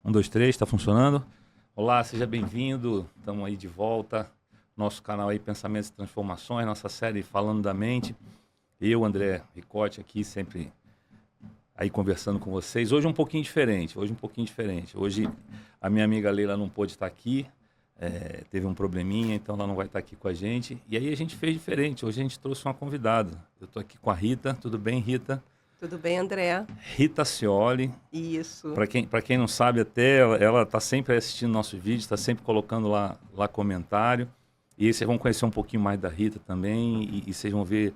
Um, dois, três, está funcionando? Olá, seja bem-vindo. Estamos aí de volta. Nosso canal aí Pensamentos e Transformações, nossa série Falando da Mente. Eu, André Ricotti, aqui sempre aí conversando com vocês. Hoje um pouquinho diferente. Hoje a minha amiga Leila não pôde estar aqui. Teve um probleminha, então ela não vai estar aqui com a gente. E aí a gente fez diferente. Hoje a gente trouxe uma convidada. Eu estou aqui com a Rita. Tudo bem, Rita? Tudo bem, André? Rita Cioli. Isso. Para quem não sabe, até ela está sempre assistindo nossos vídeos, está sempre colocando lá comentário. E aí vocês vão conhecer um pouquinho mais da Rita também e vocês vão ver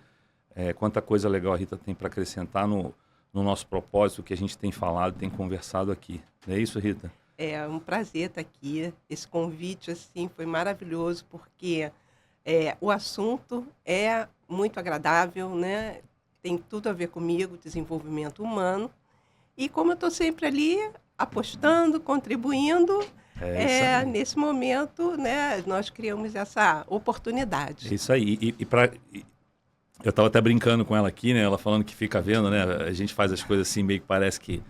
quanta coisa legal a Rita tem para acrescentar no nosso propósito, que a gente tem falado, tem conversado aqui. Não é isso, Rita? É um prazer estar aqui. Esse convite assim, foi maravilhoso, porque o assunto é muito agradável, né? Tem tudo a ver comigo, desenvolvimento humano. E como eu estou sempre ali apostando, contribuindo, nesse momento, né, nós criamos essa oportunidade. Isso aí. Eu estava até brincando com ela aqui, né? Ela falando que fica vendo, né? A gente faz as coisas assim, meio que parece que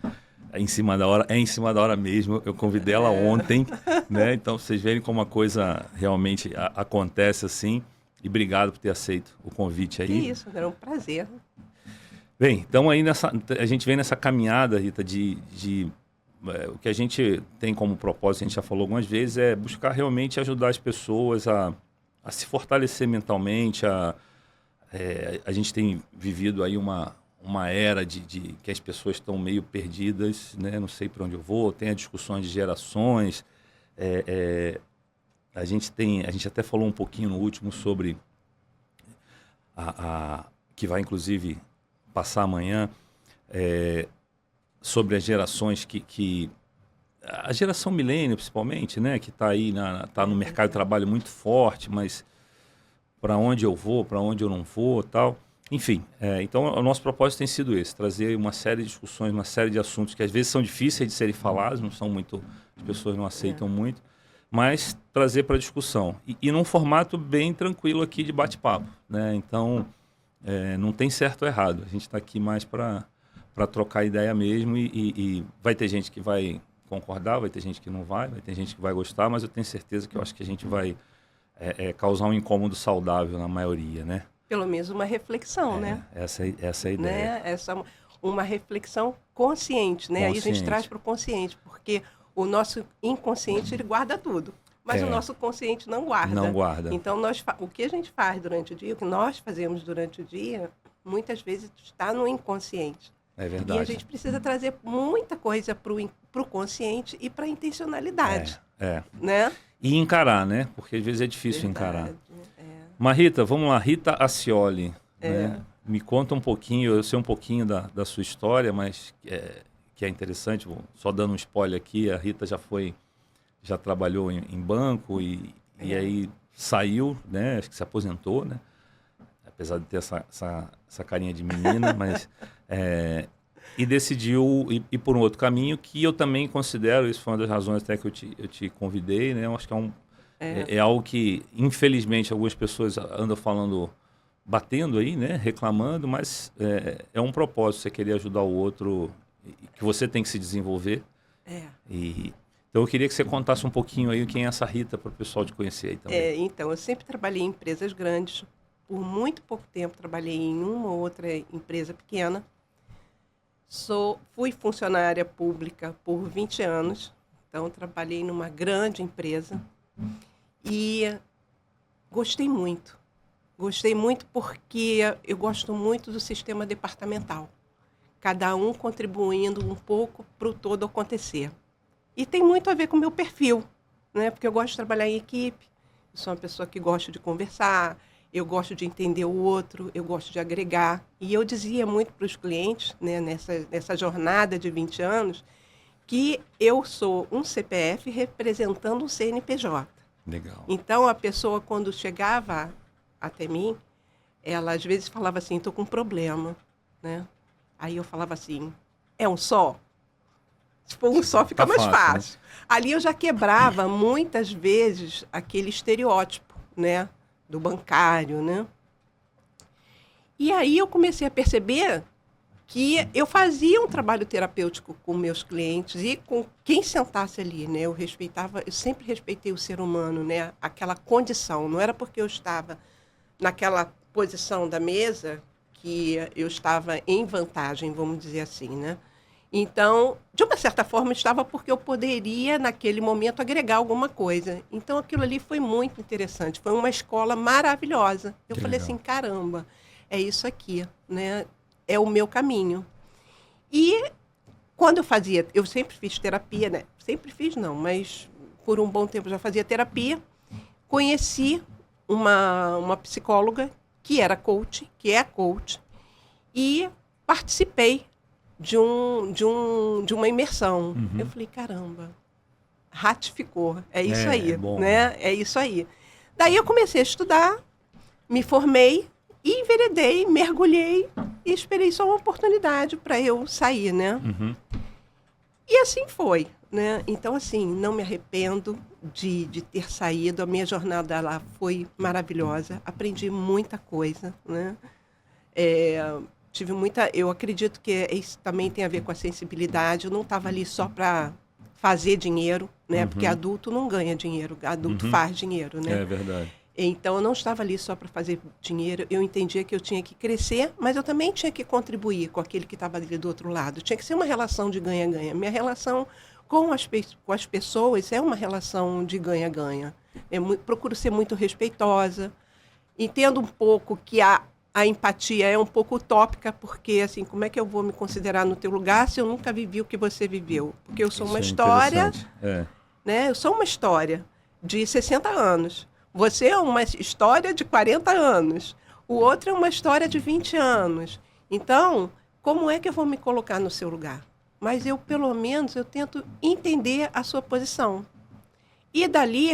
é em cima da hora. É em cima da hora mesmo. Eu convidei ela ontem, né? Então, vocês verem como a coisa realmente acontece assim. E obrigado por ter aceito o convite aí. Que isso, era um prazer. Bem, então aí a gente vem nessa caminhada, Rita, o que a gente tem como propósito, a gente já falou algumas vezes, é buscar realmente ajudar as pessoas a se fortalecer mentalmente. A gente tem vivido aí uma era de que as pessoas estão meio perdidas, né? Não sei para onde eu vou, tem as discussões de gerações. A gente até falou um pouquinho no último sobre que vai inclusive passar amanhã, sobre as gerações a geração milênio principalmente, né, que está aí tá no mercado de trabalho muito forte, mas para onde eu vou, para onde eu não vou, tal. Enfim, então o nosso propósito tem sido esse, trazer uma série de discussões, uma série de assuntos que às vezes são difíceis de serem falados, não são muito, as pessoas não aceitam muito, mas trazer para discussão e num formato bem tranquilo aqui de bate-papo, né? Então não tem certo ou errado. A gente está aqui mais para trocar ideia mesmo e vai ter gente que vai concordar, vai ter gente que não vai ter gente que vai gostar, mas eu tenho certeza que eu acho que a gente vai causar um incômodo saudável na maioria, né? Pelo menos uma reflexão, né? Essa é a ideia. Né? Uma reflexão consciente, né? Aí a gente traz para o consciente, porque o nosso inconsciente, ele guarda tudo. Mas o nosso consciente não guarda. Não guarda. Então, o que a gente faz durante o dia, o que nós fazemos durante o dia, muitas vezes está no inconsciente. É verdade. E a gente precisa trazer muita coisa para o consciente e para a intencionalidade. Né? E encarar, né? Porque às vezes é difícil encarar. Mas Rita, vamos lá. Rita Cioli, né? Me conta um pouquinho, eu sei um pouquinho da sua história, mas que é interessante, só dando um spoiler aqui, a Rita já trabalhou em banco e aí saiu, né? Acho que se aposentou, né? Apesar de ter essa carinha de menina, mas e decidiu ir por um outro caminho que eu também considero, isso foi uma das razões até que eu te convidei, né? Eu acho que é algo que, infelizmente, algumas pessoas andam falando, batendo aí, né? Reclamando, mas é um propósito, você querer ajudar o outro, que você tem que se desenvolver. Então eu queria que você contasse um pouquinho aí quem é essa Rita para o pessoal te conhecer aí também. Então, eu sempre trabalhei em empresas grandes. Por muito pouco tempo trabalhei em uma ou outra empresa pequena. Fui funcionária pública por 20 anos. Então, trabalhei numa grande empresa. E gostei muito. Gostei muito porque eu gosto muito do sistema departamental. Cada um contribuindo um pouco para o todo acontecer. E tem muito a ver com o meu perfil, né? Porque eu gosto de trabalhar em equipe, eu sou uma pessoa que gosta de conversar, eu gosto de entender o outro, eu gosto de agregar. E eu dizia muito para os clientes, né, nessa jornada de 20 anos, que eu sou um CPF representando um CNPJ. Legal. Então, a pessoa, quando chegava até mim, ela às vezes falava assim, estou com um problema, né? Aí eu falava assim, é um só? Se for um só, fica mais fácil. Né? Ali eu já quebrava, muitas vezes, aquele estereótipo, né? Do bancário, né? E aí eu comecei a perceber que eu fazia um trabalho terapêutico com meus clientes e com quem sentasse ali, né? Eu sempre respeitei o ser humano, né? Aquela condição. Não era porque eu estava naquela posição da mesa que eu estava em vantagem, vamos dizer assim, né? Então, de uma certa forma, estava porque eu poderia, naquele momento, agregar alguma coisa. Então, aquilo ali foi muito interessante. Foi uma escola maravilhosa. Eu falei assim, caramba, é isso aqui, né? É o meu caminho. E quando eu sempre fiz terapia, né? Sempre fiz não, mas por um bom tempo já fazia terapia. Conheci uma psicóloga que era coach, que é coach, e participei de uma imersão. Uhum. Eu falei, caramba, ratificou, é isso aí, bom. né? É isso aí. Daí eu comecei a estudar, me formei e enveredei, mergulhei e esperei só uma oportunidade para eu sair, né? Uhum. E assim foi, né? Então, assim, não me arrependo de ter saído. A minha jornada lá foi maravilhosa. Aprendi muita coisa, né? Eu acredito que isso também tem a ver com a sensibilidade. Eu não estava ali só para fazer dinheiro, né? Uhum. Porque adulto não ganha dinheiro, adulto faz dinheiro, né? É verdade. Então, eu não estava ali só para fazer dinheiro. Eu entendia que eu tinha que crescer, mas eu também tinha que contribuir com aquele que estava ali do outro lado. Tinha que ser uma relação de ganha-ganha. Minha relação com as pessoas é uma relação de ganha-ganha. Procuro ser muito respeitosa. Entendo um pouco que a empatia é um pouco utópica, porque, assim, como é que eu vou me considerar no teu lugar se eu nunca vivi o que você viveu? Porque eu sou uma história, né? Eu sou uma história de 60 anos. Você é uma história de 40 anos. O outro é uma história de 20 anos. Então, como é que eu vou me colocar no seu lugar? Mas eu, pelo menos, eu tento entender a sua posição. E dali,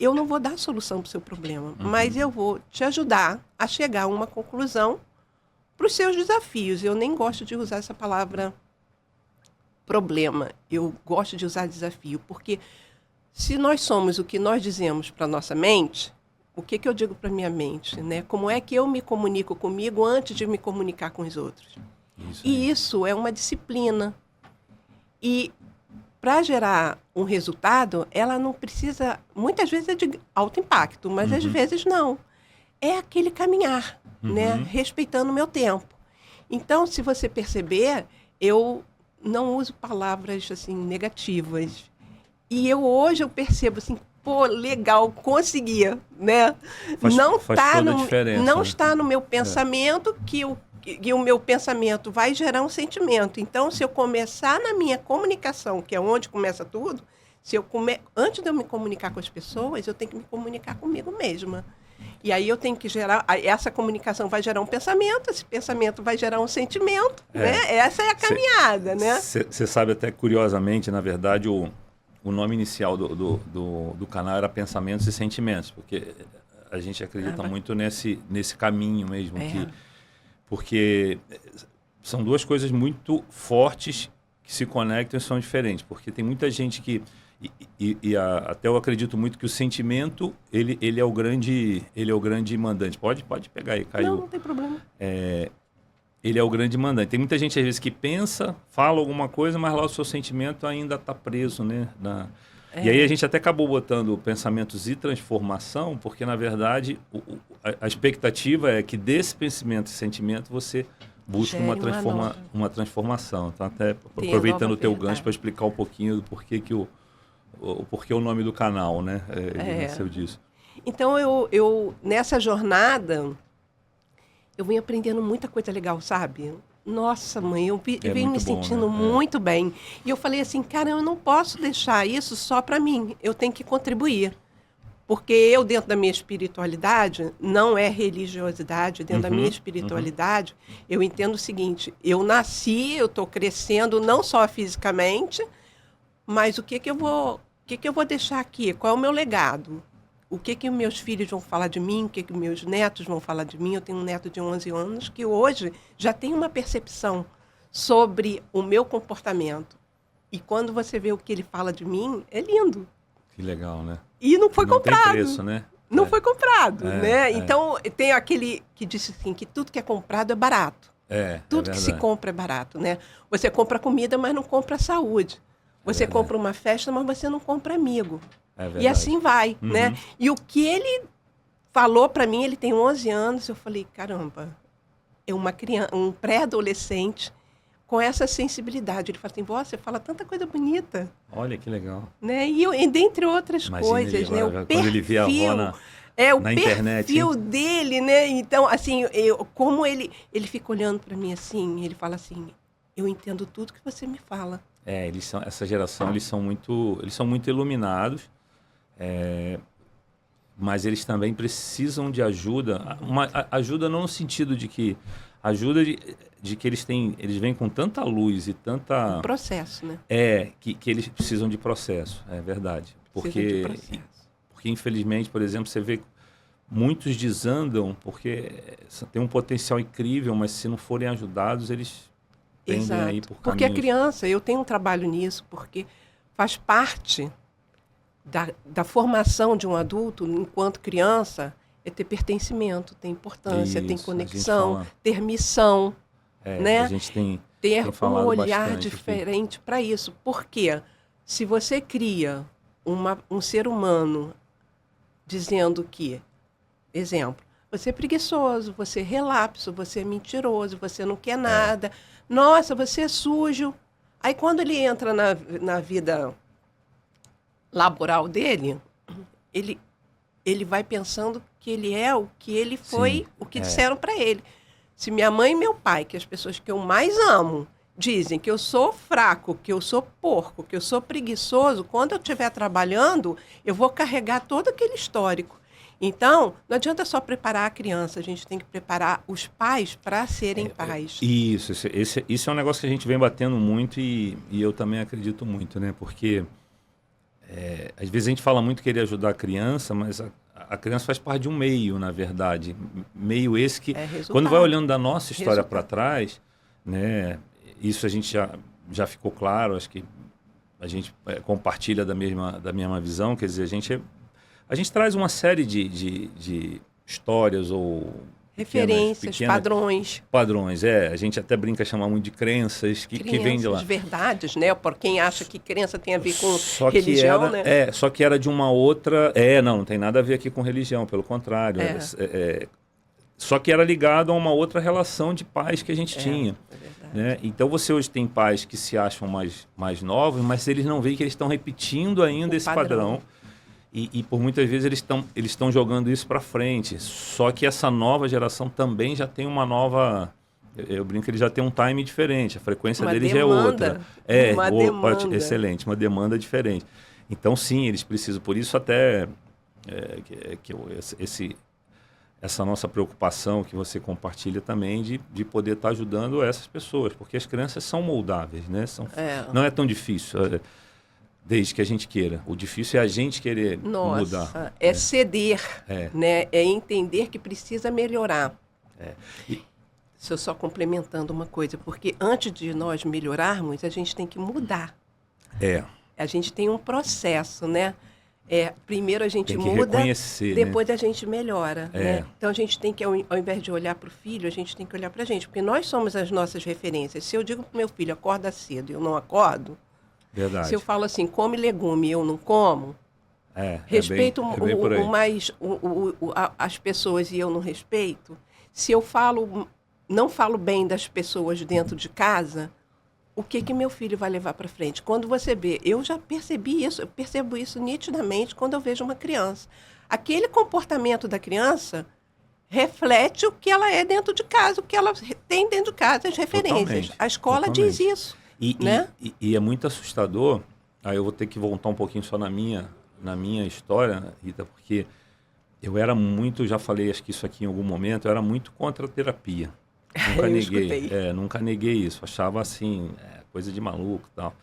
eu não vou dar solução para o seu problema, mas eu vou te ajudar a chegar a uma conclusão para os seus desafios. Eu nem gosto de usar essa palavra problema. Eu gosto de usar desafio, porque se nós somos o que nós dizemos para a nossa mente, o que eu digo para a minha mente? Né? Como é que eu me comunico comigo antes de me comunicar com os outros? Isso é uma disciplina. E para gerar um resultado, ela não precisa... Muitas vezes é de alto impacto, mas às vezes não. É aquele caminhar, né? Respeitando o meu tempo. Então, se você perceber, eu não uso palavras assim, negativas. E hoje eu percebo assim, pô, legal, conseguia, né? Faz toda a diferença, não né? está no meu pensamento que o meu pensamento vai gerar um sentimento. Então, se eu começar na minha comunicação, que é onde começa tudo, antes de eu me comunicar com as pessoas, eu tenho que me comunicar comigo mesma. E aí eu tenho que gerar... Essa comunicação vai gerar um pensamento, esse pensamento vai gerar um sentimento, né? Essa é a caminhada, né? Você sabe até, curiosamente, na verdade, o nome inicial do canal era Pensamentos e Sentimentos, porque a gente acredita muito nesse caminho mesmo. Porque são duas coisas muito fortes que se conectam e são diferentes. Porque tem muita gente que... até eu acredito muito que o sentimento, ele é o grande mandante. Pode pegar aí, Caio. Não tem problema. Ele é o grande mandante. Tem muita gente, às vezes, que pensa, fala alguma coisa, mas lá o seu sentimento ainda está preso, né? E aí a gente até acabou botando pensamentos e transformação, porque, na verdade, a expectativa é que desse pensamento e sentimento você busque uma transformação. Então, até aproveitando o teu gancho para explicar um pouquinho do porquê o nome do canal, né? Nasceu disso. Então, eu nessa jornada... Eu venho aprendendo muita coisa legal, sabe? Nossa, mãe, eu venho me sentindo muito bem. E eu falei assim, cara, eu não posso deixar isso só para mim. Eu tenho que contribuir. Porque eu, dentro da minha espiritualidade, não é religiosidade, dentro da minha espiritualidade, eu entendo o seguinte, eu nasci, eu estou crescendo, não só fisicamente, mas o que eu vou deixar aqui? Qual é o meu legado? O que meus filhos vão falar de mim, o que meus netos vão falar de mim. Eu tenho um neto de 11 anos que hoje já tem uma percepção sobre o meu comportamento. E quando você vê o que ele fala de mim, é lindo. Que legal, né? E não foi comprado. Não tem preço, né? Não foi comprado, né? Então, tem aquele que disse assim, que tudo que é comprado é barato. Tudo que se compra é barato, né? Você compra comida, mas não compra saúde. Você compra uma festa, mas você não compra amigo. E assim vai, né? E o que ele falou para mim, ele tem 11 anos, eu falei, caramba, é uma criança, um pré-adolescente com essa sensibilidade. Ele fala assim, você fala tanta coisa bonita. Olha que legal. Né? E dentre outras coisas, ele, né? O quando perfil, ele vê a avó na internet. O perfil dele, né? Então, assim, como ele fica olhando para mim assim, ele fala assim, eu entendo tudo que você me fala. Essa geração, eles são muito iluminados, mas eles também precisam de ajuda. Ajuda não no sentido de que ajuda de que eles vêm com tanta luz e tanta... Um processo, né? Que eles precisam de processo, é verdade. Porque infelizmente, por exemplo, você vê muitos desandam porque tem um potencial incrível, mas se não forem ajudados, eles tendem a ir por caminhos... Porque a criança, eu tenho um trabalho nisso, porque faz parte da formação de um adulto enquanto criança é ter pertencimento, ter importância, ter conexão, ter missão, né? A gente tem um olhar diferente para isso. Porque se você cria um ser humano dizendo que, exemplo, você é preguiçoso, você é relapso, você é mentiroso, você não quer nada, nossa, você é sujo. Aí quando ele entra na vida laboral dele, ele vai pensando que ele é o que ele foi, o que disseram para ele. Se minha mãe e meu pai, que as pessoas que eu mais amo, dizem que eu sou fraco, que eu sou porco, que eu sou preguiçoso, quando eu estiver trabalhando, eu vou carregar todo aquele histórico. Então, não adianta só preparar a criança, a gente tem que preparar os pais para serem pais. Isso é um negócio que a gente vem batendo muito e eu também acredito muito, né? Porque às vezes a gente fala muito querer ajudar a criança, mas a criança faz parte de um meio, na verdade. Meio esse que, quando vai olhando da nossa história para trás, né? Isso a gente já ficou claro, acho que a gente compartilha da mesma visão, quer dizer, a gente traz uma série de histórias ou referências, padrões. Padrões, a gente até brinca chamar muito de crenças que vêm de lá. Verdades, né? Por quem acha que crença tem a ver com religião, né? Só que era de uma outra... não tem nada a ver aqui com religião, pelo contrário. Só que era ligado a uma outra relação de pais que a gente tinha. Né? Então você hoje tem pais que se acham mais novos, mas eles não veem que eles estão repetindo ainda esse padrão. E por muitas vezes eles estão jogando isso para frente. Só que essa nova geração também já tem uma nova... Eu brinco que eles já têm um time diferente. A frequência deles já é outra. Uma demanda. Excelente, uma demanda diferente. Então, sim, eles precisam. Por isso até essa nossa preocupação que você compartilha também de poder estar ajudando essas pessoas. Porque as crianças são moldáveis, né? Não é tão difícil... Desde que a gente queira. O difícil é a gente querer mudar. Ceder, né? É entender que precisa melhorar. Se eu só complementando uma coisa, porque antes de nós melhorarmos, a gente tem que mudar. A gente tem um processo, né? Primeiro a gente muda, depois a gente melhora. Né? Então a gente tem que, ao invés de olhar para o filho, a gente tem que olhar para a gente, porque nós somos as nossas referências. Se eu digo para o meu filho, acorda cedo, e eu não acordo, verdade. Se eu falo assim, come legume e eu não como, respeito as pessoas e eu não respeito. Se eu não falo bem das pessoas dentro de casa, o que meu filho vai levar para frente? Quando você vê, eu já percebi isso, eu percebo isso nitidamente quando eu vejo uma criança. Aquele comportamento da criança reflete o que ela é dentro de casa, o que ela tem dentro de casa, as referências. Totalmente. A escola diz isso. E é muito assustador, aí eu vou ter que voltar um pouquinho só na minha história, Rita, porque eu era muito, já falei acho que isso aqui em algum momento, eu era muito contra a terapia. Nunca neguei. Nunca neguei isso, achava assim, coisa de maluco e tal.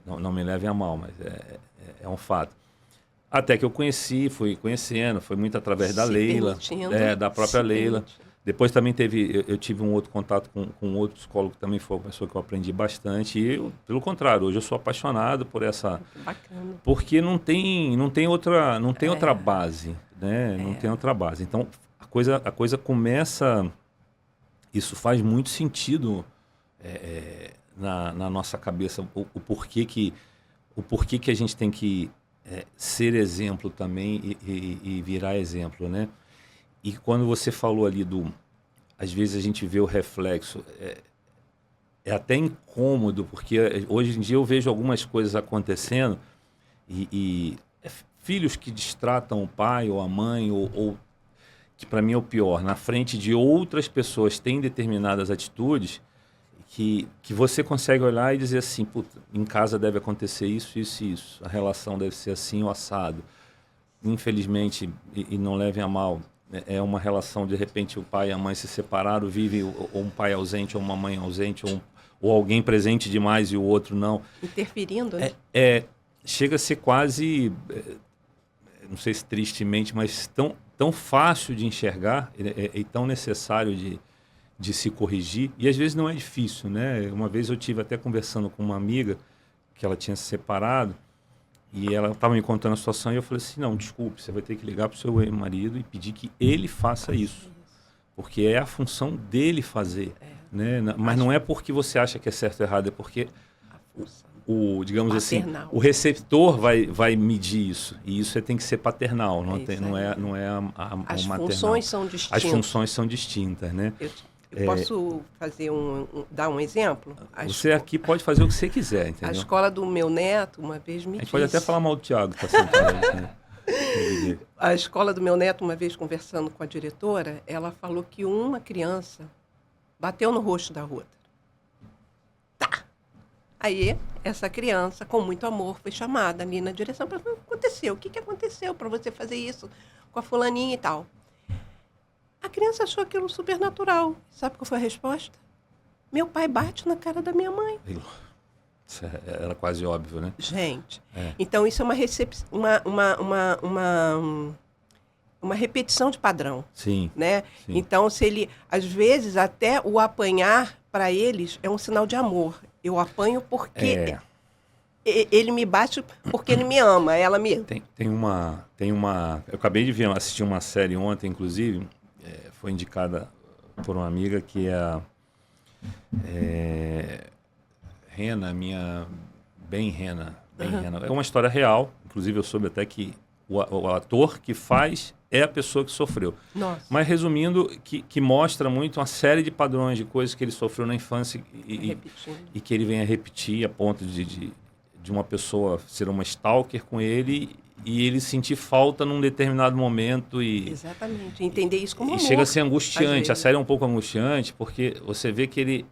Não me levem a mal, mas é um fato. Até que eu fui conhecendo, foi muito através da Leila, da própria Leila. Depois também eu tive um outro contato com outro psicólogo, que também foi uma pessoa que eu aprendi bastante. E pelo contrário, hoje eu sou apaixonado por essa... Bacana. Porque não tem outra base, né? Não tem outra base. Então, a coisa começa... isso faz muito sentido na nossa cabeça, o porquê que a gente tem que ser exemplo também e virar exemplo, né? E quando você falou ali às vezes a gente vê o reflexo, é até incômodo, porque hoje em dia eu vejo algumas coisas acontecendo e filhos que distratam o pai ou a mãe, ou que para mim é o pior, na frente de outras pessoas têm determinadas atitudes que você consegue olhar e dizer assim, puta, em casa deve acontecer isso, isso e isso, a relação deve ser assim ou assado. Infelizmente, e não levem a mal, é uma relação, de repente o pai e a mãe se separaram, vive ou um pai ausente ou uma mãe ausente, ou alguém presente demais e o outro não. Interferindo, né? Chega a ser quase, não sei se tristemente, mas tão fácil de enxergar e tão necessário de se corrigir. E às vezes não é difícil, né? Uma vez eu tive até conversando com uma amiga que ela tinha se separado e ela estava me contando a situação e eu falei assim, não, desculpe, você vai ter que ligar para o seu marido e pedir que ele faça isso. Porque é a função dele fazer. Né? Mas não é porque você acha que é certo ou errado, é porque digamos paternal. Assim, o receptor vai medir isso. E isso tem que ser paternal, não é a As maternal. Funções são distintas. As funções são distintas, né? Eu posso fazer dar um exemplo? Você aqui pode fazer o que você quiser, entendeu? A escola do meu neto uma vez me disse... A gente pode até falar mal do Thiago, que está sentado aí, né? A escola do meu neto, uma vez conversando com a diretora, ela falou que uma criança bateu no rosto da outra. Tá! Aí, essa criança, com muito amor, foi chamada ali na direção para falar, o que aconteceu? O que aconteceu para você fazer isso com a fulaninha e tal? A criança achou aquilo super natural. Sabe qual foi a resposta? Meu pai bate na cara da minha mãe. Isso era quase óbvio, né? Gente, então isso é uma repetição de padrão. Sim. Né? Sim. Então, se ele, às vezes, até o apanhar para eles é um sinal de amor. Eu apanho porque ele me bate porque ele me ama, ela me ama. Tem uma... Eu acabei de assistir uma série ontem, inclusive, foi indicada por uma amiga que é Rena, Rena. É uma história real, inclusive eu soube até que o ator que faz é a pessoa que sofreu. Nossa. Mas resumindo, que mostra muito uma série de padrões de coisas que ele sofreu na infância e que ele vem a repetir a ponto de uma pessoa ser uma stalker com ele e ele sentir falta num determinado momento. Exatamente, entender isso como amor. E chega a ser angustiante, a série é um pouco angustiante, porque você vê que ele,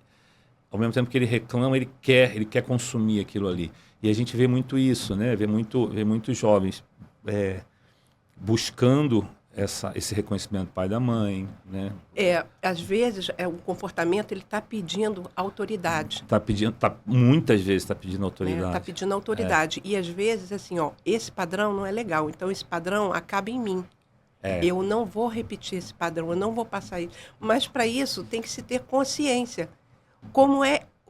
ao mesmo tempo que ele reclama, ele quer consumir aquilo ali. E a gente vê muito isso, né? Vê muitos jovens buscando esse reconhecimento do pai e da mãe, né? Às vezes, o comportamento ele está pedindo autoridade. Muitas vezes está pedindo autoridade. Está pedindo autoridade. E às vezes, assim, esse padrão não é legal. Então, esse padrão acaba em mim. Eu não vou repetir esse padrão, eu não vou passar isso. Mas, para isso, tem que se ter consciência.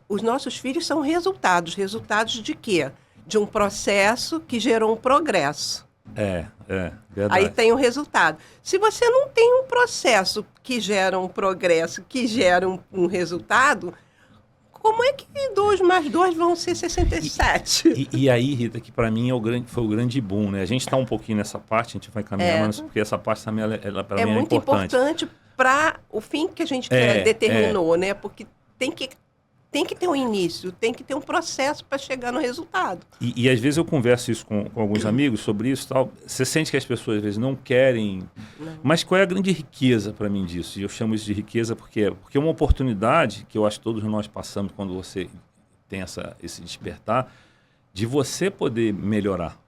Os nossos filhos são resultados. Resultados de quê? De um processo que gerou um progresso. Verdade. Aí tem o resultado. Se você não tem um processo que gera um progresso, que gera um resultado, como é que 2 mais 2 vão ser 67? E aí, Rita, que para mim foi o grande boom, né? A gente está um pouquinho nessa parte, a gente vai caminhar, mas porque essa parte também para mim é muito importante para o fim que a gente determinou, né? Porque tem que ter um início, tem que ter um processo para chegar no resultado. E às vezes eu converso isso com alguns amigos sobre isso, tal. Você sente que as pessoas às vezes não querem, mas qual é a grande riqueza para mim disso? E eu chamo isso de riqueza porque é uma oportunidade que eu acho que todos nós passamos quando você tem esse despertar de você poder melhorar,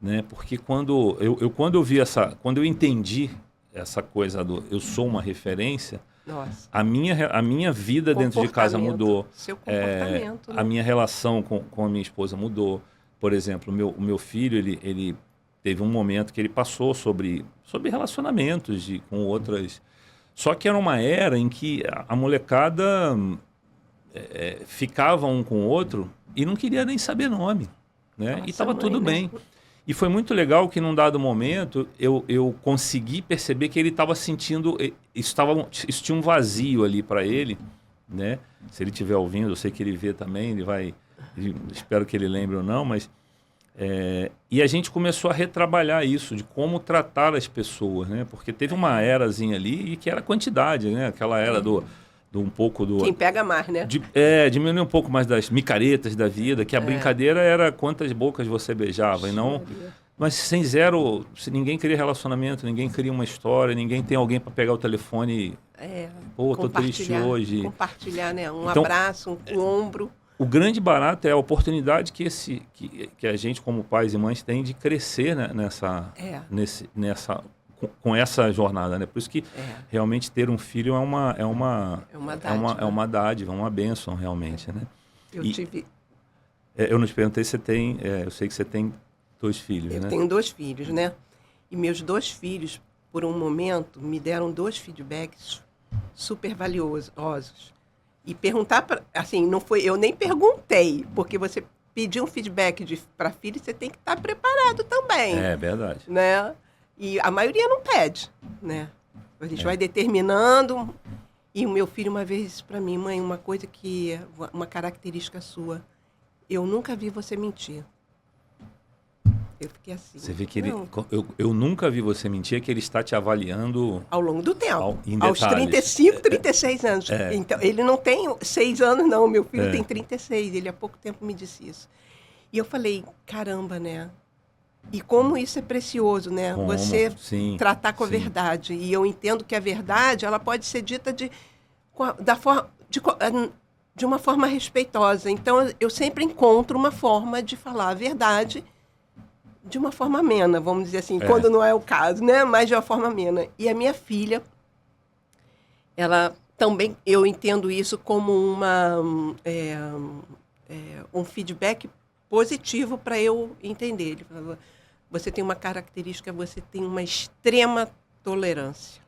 né? Porque quando eu entendi essa coisa do eu sou uma referência. Nossa. A minha vida dentro de casa mudou. Seu comportamento. A minha relação com a minha esposa mudou. Por exemplo, o meu filho, ele teve um momento que ele passou sobre relacionamentos com outras. Só que era uma era em que a molecada ficava um com o outro e não queria nem saber nome. Né? E estava tudo bem. E foi muito legal que num dado momento eu consegui perceber que ele estava sentindo, isso tinha um vazio ali para ele, né? Se ele estiver ouvindo, eu sei que ele vê também, espero que ele lembre ou não, mas e a gente começou a retrabalhar isso, de como tratar as pessoas, né? Porque teve uma erazinha ali e que era quantidade, né? Aquela era do um pouco do... Quem pega mais, né? Diminuir um pouco mais das micaretas da vida, que a brincadeira era quantas bocas você beijava, e não... Mas sem zero, se ninguém cria relacionamento, ninguém cria uma história, ninguém tem alguém para pegar o telefone e... Pô, tô triste hoje. Compartilhar, né? Então, abraço, um ombro. O grande barato é a oportunidade que a gente, como pais e mães, tem de crescer, né, com essa jornada, né? Por isso que realmente ter um filho é uma dádiva, é uma bênção realmente, né? Eu não te perguntei se você tem, eu sei que você tem 2 filhos, né? Eu tenho 2 filhos, né? E meus 2 filhos, por um momento, me deram 2 feedbacks super valiosos. E perguntar, assim, não foi, eu nem perguntei, porque você pedir um feedback para filho, você tem que estar preparado também. É verdade. Né? E a maioria não pede, né? A gente vai determinando. E o meu filho uma vez disse para mim: mãe, uma característica sua, eu nunca vi você mentir. Eu fiquei assim. Você vê que eu nunca vi você mentir, que ele está te avaliando... Ao longo do tempo. Em aos 35, 36 anos. Então, ele não tem 6 anos, não. Meu filho tem 36. Ele há pouco tempo me disse isso. E eu falei, caramba, né? E como isso é precioso, né? Você tratar com a verdade. E eu entendo que a verdade, ela pode ser dita de uma forma respeitosa. Então, eu sempre encontro uma forma de falar a verdade de uma forma amena, vamos dizer assim, quando não é o caso, né? Mas de uma forma amena. E a minha filha, ela também, eu entendo isso como um feedback positivo para eu entender. Ele falava, você tem uma característica, você tem uma extrema tolerância.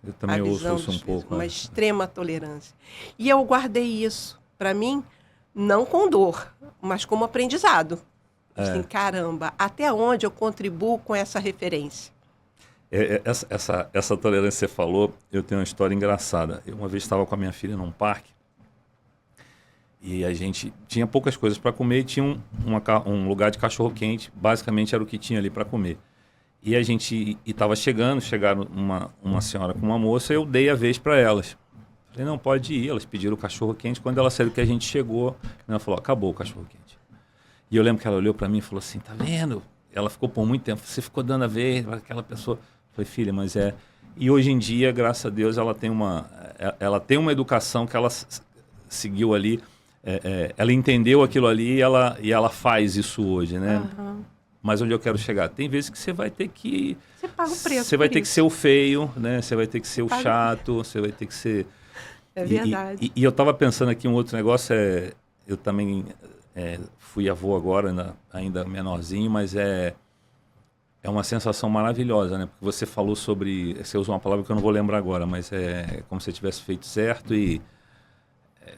Eu também ouço isso um pouco. Uma extrema tolerância. E eu guardei isso, para mim, não com dor, mas como aprendizado. Assim, caramba, até onde eu contribuo com essa referência? Essa tolerância que você falou, eu tenho uma história engraçada. Eu uma vez estava com a minha filha num parque e a gente tinha poucas coisas para comer e tinha um lugar de cachorro-quente, basicamente era o que tinha ali para comer. E a gente chegaram uma senhora com uma moça, eu dei a vez para elas. Falei, não, pode ir. Elas pediram o cachorro-quente. Quando ela saiu que a gente chegou, ela falou, acabou o cachorro-quente. E eu lembro que ela olhou para mim e falou assim, tá vendo? Ela ficou por muito tempo, você ficou dando a vez, aquela pessoa. Eu falei, filha, mas é... E hoje em dia, graças a Deus, ela tem uma educação que ela seguiu ali, ela entendeu aquilo ali e ela faz isso hoje, né? Uhum. Mas onde eu quero chegar? Tem vezes que você vai ter que... Você paga o preço. Você vai ter que ser o feio, né? Você vai ter que ser o chato, você vai ter que ser... É verdade. E eu estava pensando aqui um outro negócio, eu também... fui avô agora, ainda menorzinho, mas é uma sensação maravilhosa, né? Porque você falou sobre... Você usou uma palavra que eu não vou lembrar agora, mas é como se você tivesse feito certo e...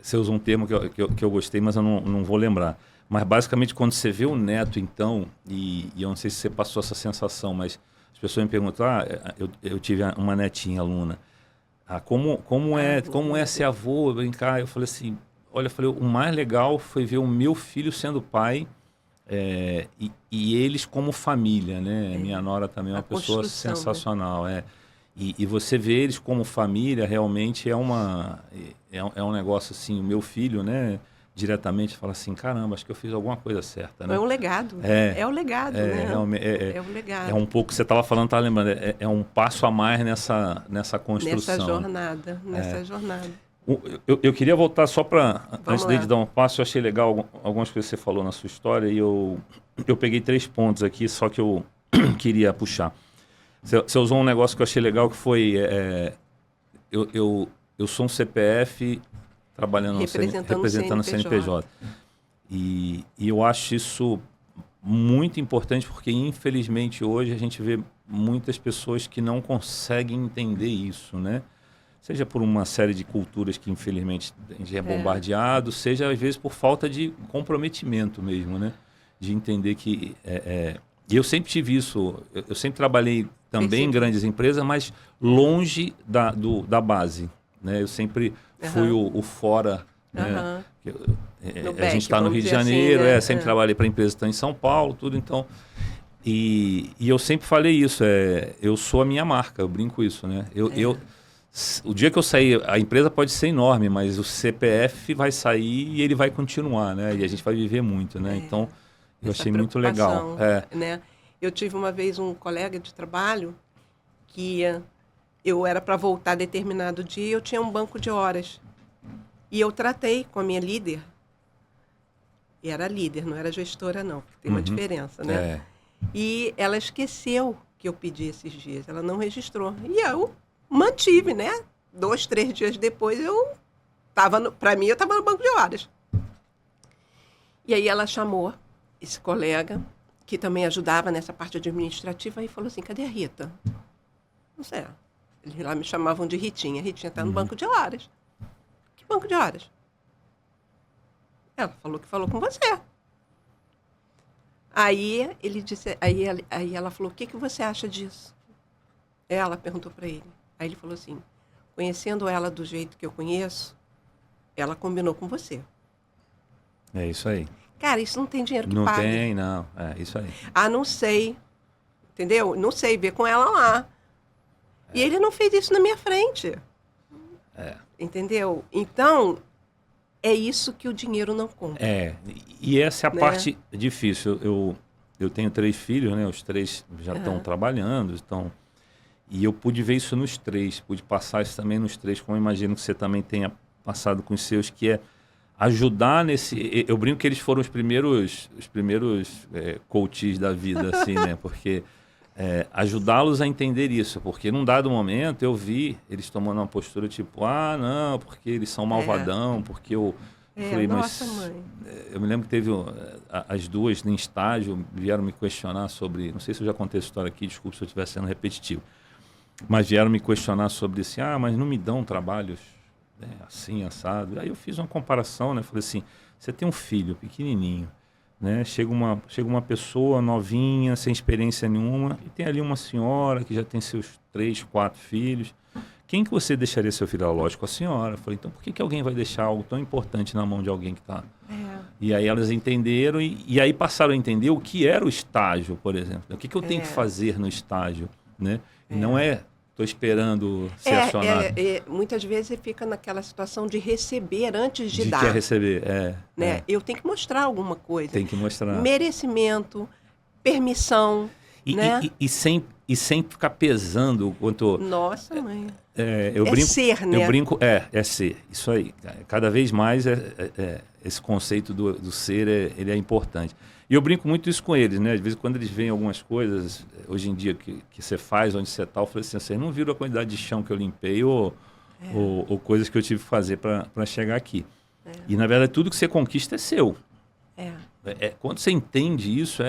Você usou um termo que eu gostei, mas eu não vou lembrar. Mas basicamente quando você vê o neto, então, e eu não sei se você passou essa sensação, mas as pessoas me perguntam, eu tive uma netinha aluna, como é ser avô, brincar? Eu falei assim... Olha, eu falei, o mais legal foi ver o meu filho sendo pai e eles como família, né? Minha nora também é uma pessoa sensacional, né? E você vê eles como família, realmente é um negócio assim, o meu filho, né? Diretamente fala assim, caramba, acho que eu fiz alguma coisa certa, né? É um legado, é o legado, né? É um legado. É um pouco, você estava falando, estava lembrando, é um passo a mais nessa construção. Nessa jornada. Eu queria voltar só para, antes de dar um passo, eu achei legal algumas coisas que você falou na sua história e eu peguei 3 pontos aqui, só que eu queria puxar. Você usou um negócio que eu achei legal, que foi, eu sou um CPF trabalhando representando o CNPJ. E eu acho isso muito importante, porque infelizmente hoje a gente vê muitas pessoas que não conseguem entender isso, né? Seja por uma série de culturas que, infelizmente, a gente é bombardeado, seja, às vezes, por falta de comprometimento mesmo, né? de entender que... E eu sempre tive isso, eu sempre trabalhei também em grandes empresas, mas longe da base, né? Eu sempre fui o fora, né? A gente está no Rio de Janeiro, assim, né? Sempre trabalhei para empresas que estão em São Paulo, tudo, então... E eu sempre falei isso, eu sou a minha marca, eu brinco isso, né? O dia que eu sair, a empresa pode ser enorme, mas o CPF vai sair e ele vai continuar, né? E a gente vai viver muito, né? Então, eu achei muito legal. Né? Eu tive uma vez um colega de trabalho que eu era para voltar determinado dia e eu tinha um banco de horas. E eu tratei com a minha líder. E era líder, não era gestora, não, porque tem uma diferença, né? E ela esqueceu que eu pedi esses dias, ela não registrou. E eu mantive, né? 2, 3 dias depois, para mim, eu estava no banco de horas. E aí ela chamou esse colega, que também ajudava nessa parte administrativa, e falou assim, cadê a Rita? Não sei. Eles lá me chamavam de Ritinha. Ritinha está no banco de horas. Que banco de horas? Ela falou que falou com você. Aí ele disse, aí ela falou, o que você acha disso? Ela perguntou para ele. Aí ele falou assim, conhecendo ela do jeito que eu conheço, ela combinou com você. É isso aí. Cara, isso não tem dinheiro que pague. Não tem, não. É isso aí. Não sei. Entendeu? Não sei, ver com ela lá. E ele não fez isso na minha frente. Entendeu? Então, é isso que o dinheiro não compra. E essa é a parte difícil. Eu tenho 3 filhos, né? Os 3 já estão trabalhando, e eu pude ver isso nos 3, pude passar isso também nos 3, como eu imagino que você também tenha passado com os seus, que é ajudar nesse... Eu brinco que eles foram os primeiros coaches da vida, assim, né? Porque ajudá-los a entender isso, porque num dado momento eu vi eles tomando uma postura tipo, não, porque eles são malvadão, porque eu... falei, nossa, mas mãe. Eu me lembro que teve as 2 em estágio vieram me questionar sobre, não sei se eu já contei essa história aqui, desculpe se eu estiver sendo repetitivo, mas vieram me questionar sobre assim, mas não me dão trabalhos assim, assado. Aí eu fiz uma comparação, né? Falei assim, você tem um filho pequenininho, né? Chega uma pessoa novinha, sem experiência nenhuma, e tem ali uma senhora que já tem seus 3, 4 filhos. Quem que você deixaria seu filho? Lógico, a senhora. Eu falei, então por que alguém vai deixar algo tão importante na mão de alguém que está... E aí elas entenderam e aí passaram a entender o que era o estágio, por exemplo. O que eu tenho que fazer no estágio, né? E não estou esperando ser acionado. Muitas vezes fica naquela situação de receber antes de dar. De quer receber, né? Eu tenho que mostrar alguma coisa. Tem que mostrar. Merecimento, permissão, né? E sem ficar pesando o quanto... Nossa, mãe. Ser, né? Eu brinco, é ser. Isso aí. Cada vez mais esse conceito do ser ele é importante. E eu brinco muito isso com eles, né? Às vezes, quando eles veem algumas coisas, hoje em dia, que você faz, onde você está, eu falei assim, vocês não viram a quantidade de chão que eu limpei ou coisas que eu tive que fazer para chegar aqui. E, na verdade, tudo que você conquista é seu. Quando você entende isso,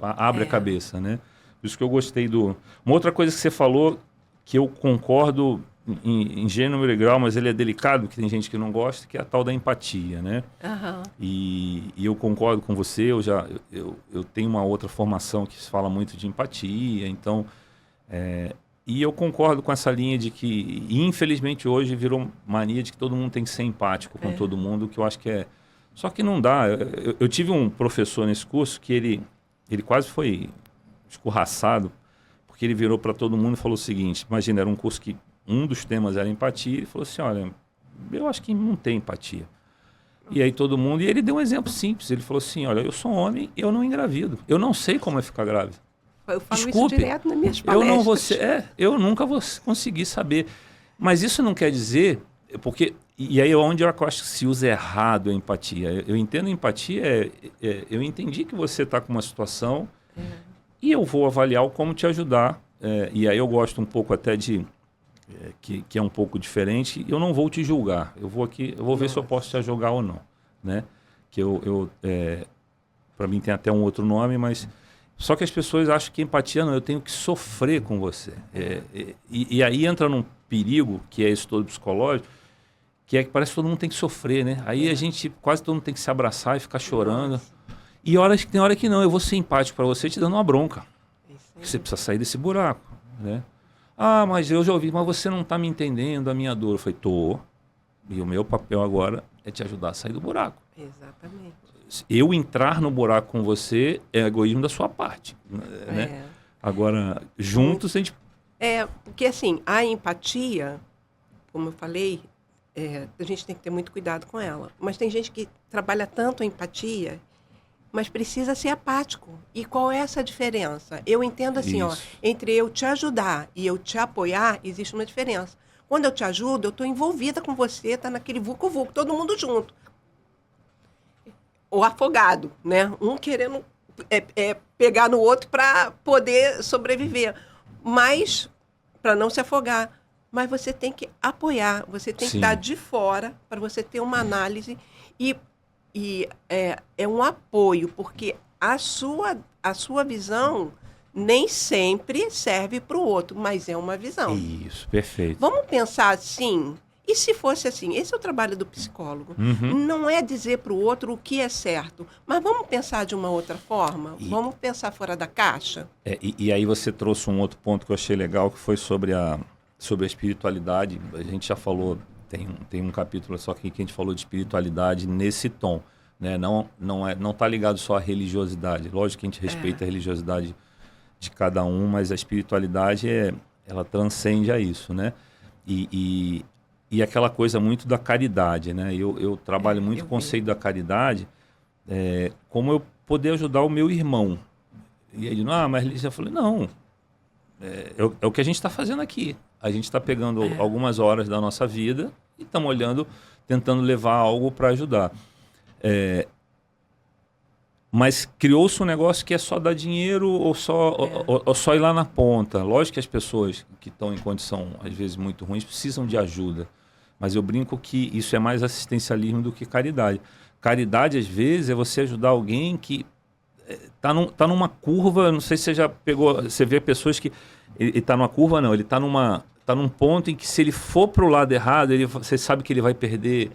abre a cabeça, né? Por isso que eu gostei do... Uma outra coisa que você falou, que eu concordo em gênero e grau, mas ele é delicado, porque tem gente que não gosta, que é a tal da empatia, né? E eu concordo com você, eu tenho uma outra formação que se fala muito de empatia, então... E eu concordo com essa linha de que, infelizmente, hoje virou mania de que todo mundo tem que ser empático com todo mundo, que eu acho que é... Só que não dá. Eu tive um professor nesse curso que ele quase foi escorraçado, porque ele virou para todo mundo e falou o seguinte, imagina, era um curso que um dos temas era empatia, ele falou assim, olha, eu acho que não tem empatia. E aí todo mundo, e ele deu um exemplo simples, ele falou assim, olha, eu sou homem, eu não engravido, eu não sei como é ficar grávida. Eu falo isso direto nas minhas palestras. Eu nunca vou conseguir saber. Mas isso não quer dizer, porque, e aí é onde eu acho que se usa errado a empatia. Eu entendo a empatia, eu entendi que você está com uma situação e eu vou avaliar como te ajudar. E aí eu gosto um pouco até de, que é um pouco diferente, eu não vou te julgar. Eu vou ver se eu posso te ajudar ou não. Né? Que para mim tem até um outro nome, mas... Só que as pessoas acham que empatia não, eu tenho que sofrer com você. E aí entra num perigo, que é esse todo psicológico, que parece que todo mundo tem que sofrer, né? Aí a gente, quase todo mundo tem que se abraçar e ficar chorando. E tem hora que não, eu vou ser empático para você te dando uma bronca. Você precisa sair desse buraco, né? Ah, mas eu já ouvi, mas você não está me entendendo a minha dor. Eu falei, tô. E o meu papel agora é te ajudar a sair do buraco. Exatamente. Eu entrar no buraco com você é egoísmo da sua parte, né? Agora, juntos a gente... Porque assim, a empatia, como eu falei, a gente tem que ter muito cuidado com ela. Mas tem gente que trabalha tanto a empatia, mas precisa ser apático. E qual é essa diferença? Eu entendo assim, entre eu te ajudar e eu te apoiar, existe uma diferença. Quando eu te ajudo, eu estou envolvida com você, está naquele vucu-vucu, todo mundo junto. Ou afogado, né? Um querendo pegar no outro para poder sobreviver. Mas, para não se afogar. Mas você tem que apoiar, você tem que estar de fora para você ter uma análise e é um apoio, porque a sua visão nem sempre serve para o outro, mas é uma visão. Isso, perfeito. Vamos pensar assim, e se fosse assim? Esse é o trabalho do psicólogo. Não é dizer para o outro o que é certo, mas vamos pensar de uma outra forma? Vamos pensar fora da caixa? E aí você trouxe um outro ponto que eu achei legal, que foi sobre a espiritualidade. A gente já falou, tem um capítulo só aqui que a gente falou de espiritualidade nesse tom, né? Não tá ligado só à religiosidade. Lógico que a gente respeita a religiosidade de cada um, mas a espiritualidade ela transcende a isso, né? E aquela coisa muito da caridade, né? Eu trabalho muito o conceito da caridade, como eu poder ajudar o meu irmão. E ele, mas eu falei, não, é o que a gente está fazendo aqui. A gente está pegando algumas horas da nossa vida e estamos olhando, tentando levar algo para ajudar. Mas criou-se um negócio que é só dar dinheiro ou só ir lá na ponta. Lógico que as pessoas que estão em condição, às vezes, muito ruins, precisam de ajuda. Mas eu brinco que isso é mais assistencialismo do que caridade. Caridade, às vezes, é você ajudar alguém que tá numa curva, não sei se você já pegou, você vê pessoas que ele tá numa curva, não, ele tá num ponto em que se ele for pro lado errado, você sabe que ele vai perder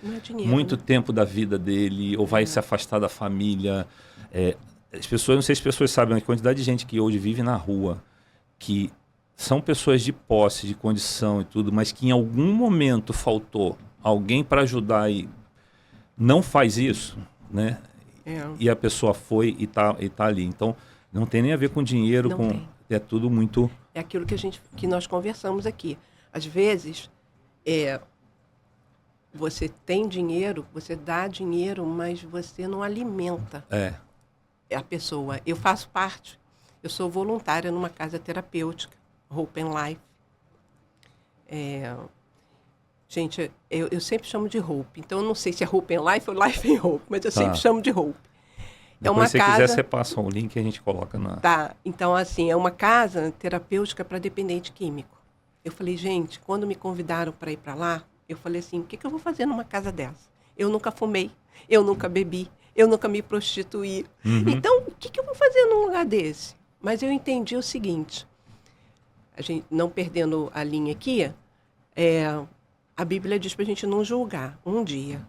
muito tempo da vida dele, ou vai se afastar da família. As pessoas, não sei se as pessoas sabem a quantidade de gente que hoje vive na rua, que são pessoas de posse, de condição e tudo, mas que em algum momento faltou alguém para ajudar e não faz isso, né? E a pessoa foi e tá ali. Então, não tem nem a ver com dinheiro, é tudo muito... É aquilo que nós conversamos aqui. Às vezes, você tem dinheiro, você dá dinheiro, mas você não alimenta a pessoa. Eu faço parte, eu sou voluntária numa casa terapêutica, Hope and Life. Gente, eu sempre chamo de Hope. Então, eu não sei se é Hope and Life ou Life and Hope, mas eu sempre chamo de Hope. Depois, se você quiser, você passa o link e a gente coloca na... Tá, então, assim, é uma casa terapêutica para dependente químico. Eu falei, gente, quando me convidaram para ir para lá, eu falei assim, o que eu vou fazer numa casa dessa? Eu nunca fumei, eu nunca bebi, eu nunca me prostituí. Então, o que eu vou fazer num lugar desse? Mas eu entendi o seguinte, a gente, não perdendo a linha aqui, a Bíblia diz para a gente não julgar um dia.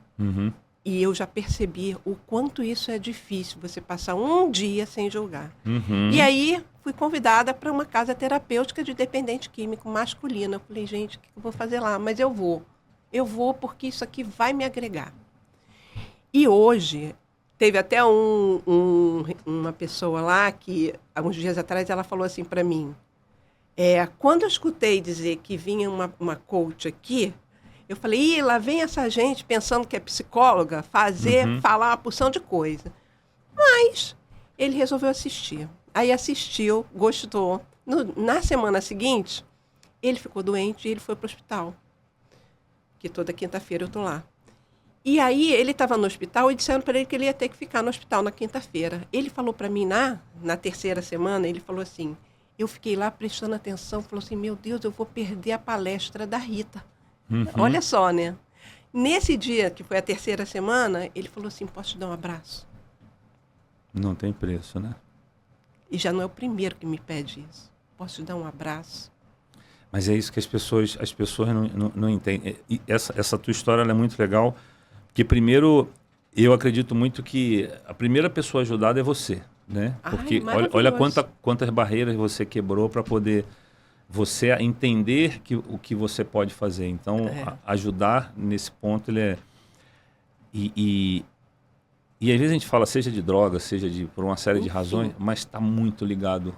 E eu já percebi o quanto isso é difícil, você passar um dia sem julgar. E aí, fui convidada para uma casa terapêutica de dependente químico masculina. Eu falei, gente, o que eu vou fazer lá? Mas eu vou. Eu vou porque isso aqui vai me agregar. E hoje, teve até uma pessoa lá que, alguns dias atrás, ela falou assim para mim, quando eu escutei dizer que vinha uma coach aqui, eu falei, lá vem essa gente pensando que é psicóloga, falar uma porção de coisa. Mas ele resolveu assistir. Aí assistiu, gostou. Na semana seguinte, ele ficou doente e ele foi para o hospital. Que toda quinta-feira eu estou lá. E aí ele estava no hospital e disseram para ele que ele ia ter que ficar no hospital na quinta-feira. Ele falou para mim, na terceira semana, ele falou assim, eu fiquei lá prestando atenção, falou assim, meu Deus, eu vou perder a palestra da Rita. Olha só, né? Nesse dia, que foi a terceira semana, ele falou assim, posso te dar um abraço? Não tem preço, né? E já não é o primeiro que me pede isso. Posso te dar um abraço? Mas é isso que as pessoas não entendem. E essa tua história ela é muito legal, porque primeiro eu acredito muito que a primeira pessoa ajudada é você, né? Porque olha quantas barreiras você quebrou para poder você entender o que você pode fazer. Então, ajudar nesse ponto, ele é... E às vezes a gente fala, seja de droga, seja por uma série de razões, mas está muito ligado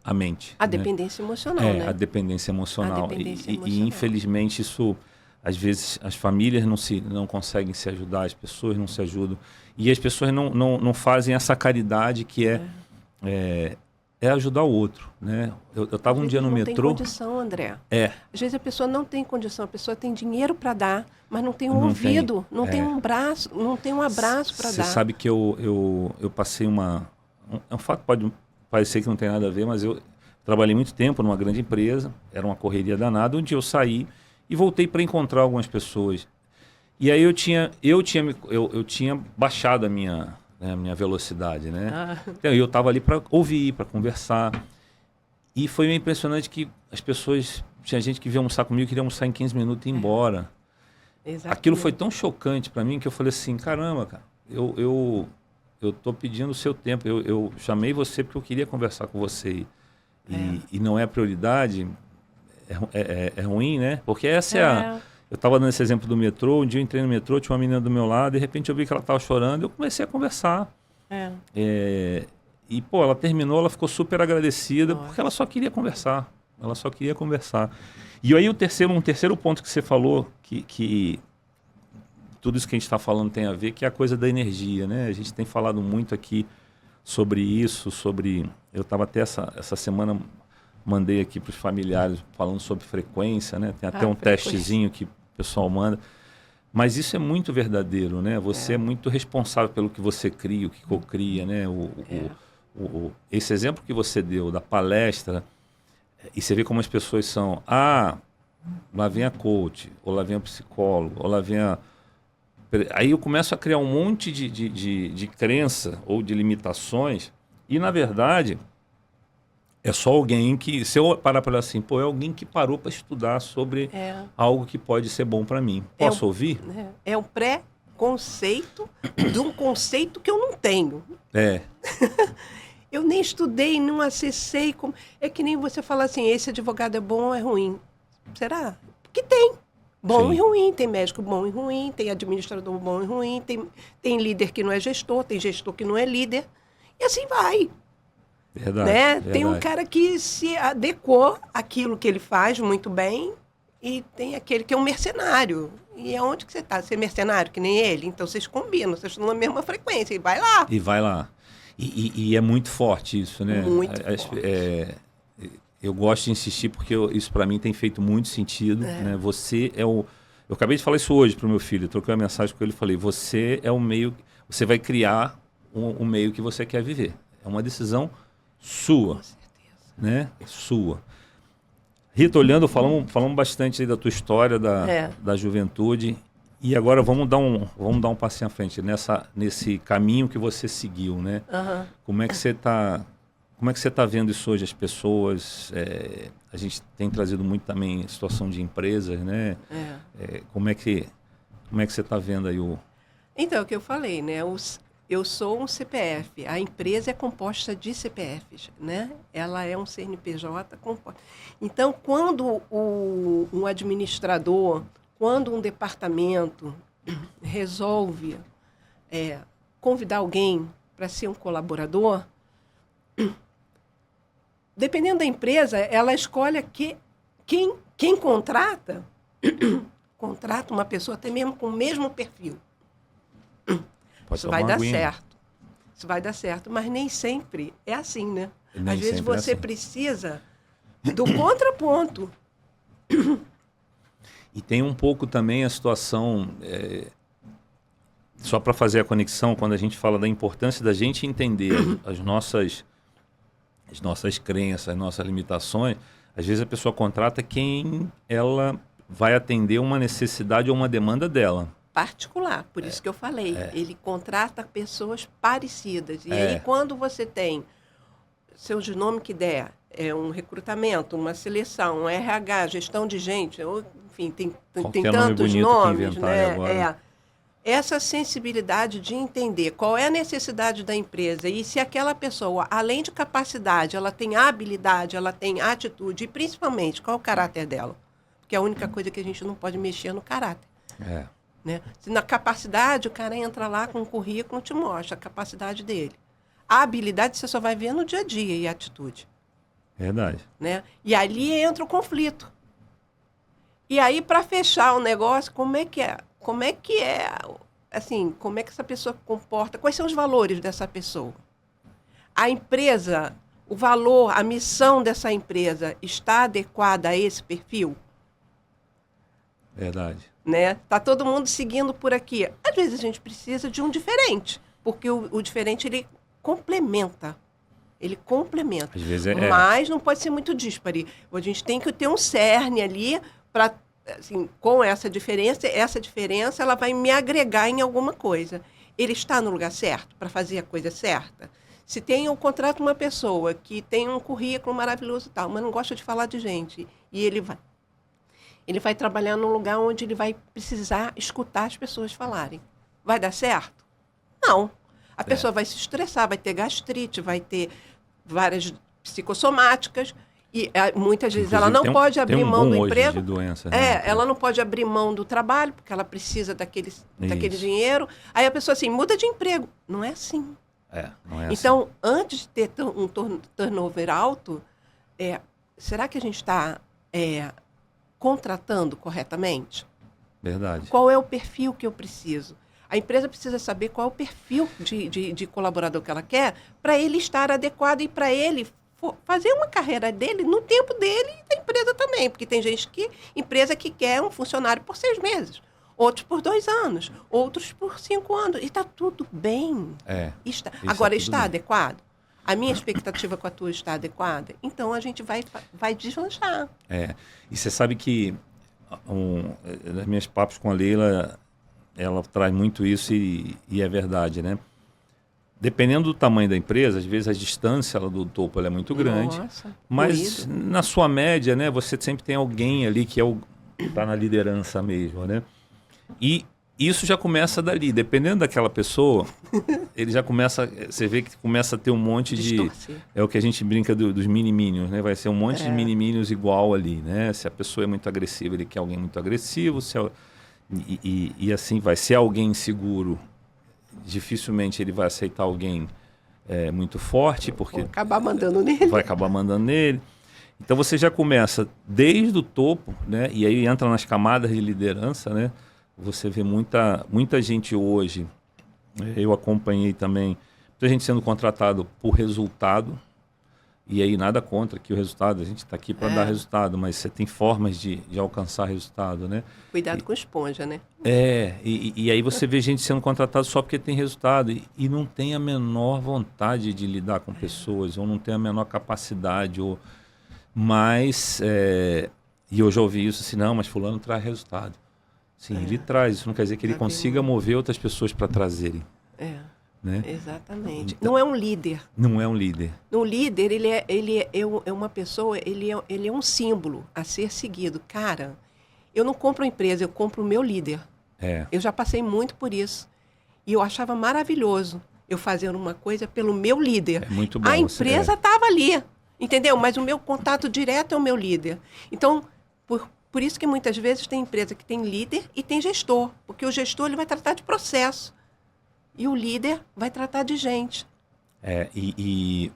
à mente. A dependência emocional, né? A dependência emocional. E infelizmente isso, às vezes, as famílias não conseguem se ajudar, as pessoas não se ajudam. E as pessoas não fazem essa caridade que é ajudar o outro, né? Eu estava um dia no metrô... Não tem condição, André. Às vezes a pessoa não tem condição, a pessoa tem dinheiro para dar, mas não tem um ouvido, não tem um braço, não tem um abraço para dar. Você sabe que eu passei é um fato, pode parecer que não tem nada a ver, mas eu trabalhei muito tempo numa grande empresa, era uma correria danada, onde eu saí e voltei para encontrar algumas pessoas. E aí eu tinha baixado a minha velocidade, né? Então, eu estava ali para ouvir, para conversar. E foi meio impressionante que as pessoas... Tinha gente que veio almoçar comigo, queria almoçar em 15 minutos e ir embora. Exatamente. Aquilo foi tão chocante para mim que eu falei assim, caramba, cara, eu tô pedindo o seu tempo. Eu chamei você porque eu queria conversar com você. E não é a prioridade, é ruim, né? Porque essa é a... Eu estava dando esse exemplo do metrô, um dia eu entrei no metrô, tinha uma menina do meu lado, de repente eu vi que ela estava chorando, eu comecei a conversar. E, pô, ela terminou, ela ficou super agradecida, porque ela só queria conversar. Ela só queria conversar. E aí um terceiro ponto que você falou, que tudo isso que a gente está falando tem a ver, que é a coisa da energia, né? A gente tem falado muito aqui sobre isso, eu estava até essa semana... Mandei aqui para os familiares falando sobre frequência, né? Tem até um testezinho que o pessoal manda. Mas isso é muito verdadeiro, né? Você é muito responsável pelo que você cria, o que cocria, né? Esse exemplo que você deu da palestra, e você vê como as pessoas são... lá vem a coach, ou lá vem a psicólogo, ou lá vem a... Aí eu começo a criar um monte de crença ou de limitações, e na verdade... É só alguém que, se eu parar para olhar assim, é alguém que parou para estudar sobre algo que pode ser bom para mim. Posso ouvir? É o pré-conceito de um conceito que eu não tenho. Eu nem estudei, não acessei. É que nem você falar assim, esse advogado é bom ou é ruim. Será? Porque tem. Bom e ruim, tem médico bom e ruim, tem administrador bom e ruim, tem líder que não é gestor, tem gestor que não é líder. E assim vai. Verdade, né? Verdade. Tem um cara que se adequou àquilo que ele faz muito bem e tem aquele que é um mercenário. E é onde que você está? Você é mercenário que nem ele? Então vocês combinam, vocês estão na mesma frequência e vai lá. E é muito forte isso, né? Muito forte. Eu gosto de insistir porque isso para mim tem feito muito sentido. Né? Você é o... Eu acabei de falar isso hoje para o meu filho, eu troquei uma mensagem com ele e falei, você é o meio... Você vai criar o meio que você quer viver. É uma decisão sua, com certeza. Né? Sua. Rita, olhando, falamos bastante aí da tua história, da juventude, e agora vamos dar um passinho à frente, nesse caminho que você seguiu, né? Como é que você tá vendo isso hoje, as pessoas, a gente tem trazido muito também situação de empresas, né? Como é que você está vendo aí o... Então, é o que eu falei, né? Eu sou um CPF, a empresa é composta de CPFs, né? Ela é um CNPJ composto. Então, quando um administrador, quando um departamento resolve convidar alguém para ser um colaborador, dependendo da empresa, ela escolhe quem contrata uma pessoa até mesmo com o mesmo perfil. Isso vai dar certo. Isso vai dar certo, mas nem sempre é assim, né? Às vezes você precisa do contraponto. E tem um pouco também a situação, só para fazer a conexão, quando a gente fala da importância da gente entender as nossas crenças, as nossas limitações, às vezes a pessoa contrata quem ela vai atender uma necessidade ou uma demanda dela. Particular, por isso que eu falei. Ele contrata pessoas parecidas. E aí, quando você tem, seja o nome que der, um recrutamento, uma seleção, um RH, gestão de gente, enfim, tem tantos nomes, né? essa sensibilidade de entender qual é a necessidade da empresa e se aquela pessoa, além de capacidade, ela tem habilidade, ela tem atitude e principalmente qual é o caráter dela. Porque é a única coisa que a gente não pode mexer é no caráter. Né? Se na capacidade, o cara entra lá com um currículo e te mostra a capacidade dele. A habilidade você só vai ver no dia a dia e a atitude. Verdade. Né? E ali entra o conflito. E aí, para fechar o negócio, como é que é, assim, como é que essa pessoa comporta? Quais são os valores dessa pessoa? A empresa, o valor, a missão dessa empresa está adequada a esse perfil? Verdade. Né? Tá todo mundo seguindo por aqui. Às vezes a gente precisa de um diferente, porque o diferente ele complementa. Ele complementa. Às vezes mas não pode ser muito díspare. A gente tem que ter um cerne ali para, assim, com essa diferença ela vai me agregar em alguma coisa. Ele está no lugar certo para fazer a coisa certa? Se tem um contrato uma pessoa que tem um currículo maravilhoso e tal, mas não gosta de falar de gente, e ele vai trabalhar num lugar onde ele vai precisar escutar as pessoas falarem. Vai dar certo? Não. A pessoa vai se estressar, vai ter gastrite, vai ter várias psicossomáticas e muitas vezes ela não pode abrir mão do emprego. De doença, né? Ela não pode abrir mão do trabalho porque ela precisa daquele dinheiro. Aí a pessoa assim, muda de emprego. Não é assim. Não é então, assim. antes de ter um turnover alto, será que a gente está contratando corretamente? Verdade. Qual é o perfil que eu preciso? A empresa precisa saber qual é o perfil de colaborador que ela quer para ele estar adequado e para ele fazer uma carreira dele no tempo dele e da empresa também. Porque tem empresa que quer um funcionário por 6 meses, outros por 2 anos, outros por 5 anos. E está tudo bem. Agora, está adequado? A minha expectativa com a tua está adequada? Então, a gente vai deslanchar. E você sabe que nos meus papos com a Leila, ela traz muito isso e é verdade, né? Dependendo do tamanho da empresa, às vezes a distância do topo ela é muito grande. Mas na sua média, né, você sempre tem alguém ali que tá na liderança mesmo, né? E isso já começa dali. Dependendo daquela pessoa, ele já começa... Você vê que começa a ter um monte Distorcer. É o que a gente brinca dos mini-minions, né? Vai ser um monte de mini-minions igual ali, né? Se a pessoa é muito agressiva, ele quer alguém muito agressivo. E assim vai. Se é alguém inseguro, dificilmente ele vai aceitar alguém muito forte, porque... Vai acabar mandando nele. Vai acabar mandando nele. Então você já começa desde o topo, né? E aí entra nas camadas de liderança, né? Você vê muita gente hoje, eu acompanhei também, muita gente sendo contratado por resultado, e aí nada contra que o resultado, a gente está aqui para dar resultado, mas você tem formas de alcançar resultado, né? Cuidado com esponja, né? E aí você vê gente sendo contratado só porque tem resultado, e não tem a menor vontade de lidar com pessoas, ou não tem a menor capacidade, mas, e eu já ouvi isso assim, não, mas fulano traz resultado. Sim, ele traz. Isso não quer dizer que ele consiga mover outras pessoas para trazerem. Né? Exatamente. Então, não é um líder. Não é um líder. Um líder, ele é uma pessoa, ele é um símbolo a ser seguido. Cara, eu não compro a empresa, eu compro o meu líder. Eu já passei muito por isso. E eu achava maravilhoso eu fazer uma coisa pelo meu líder. É muito bom. A empresa estava ali, entendeu? Mas o meu contato direto é o meu líder. Então, por isso que muitas vezes tem empresa que tem líder e tem gestor, porque o gestor ele vai tratar de processo e o líder vai tratar de gente. E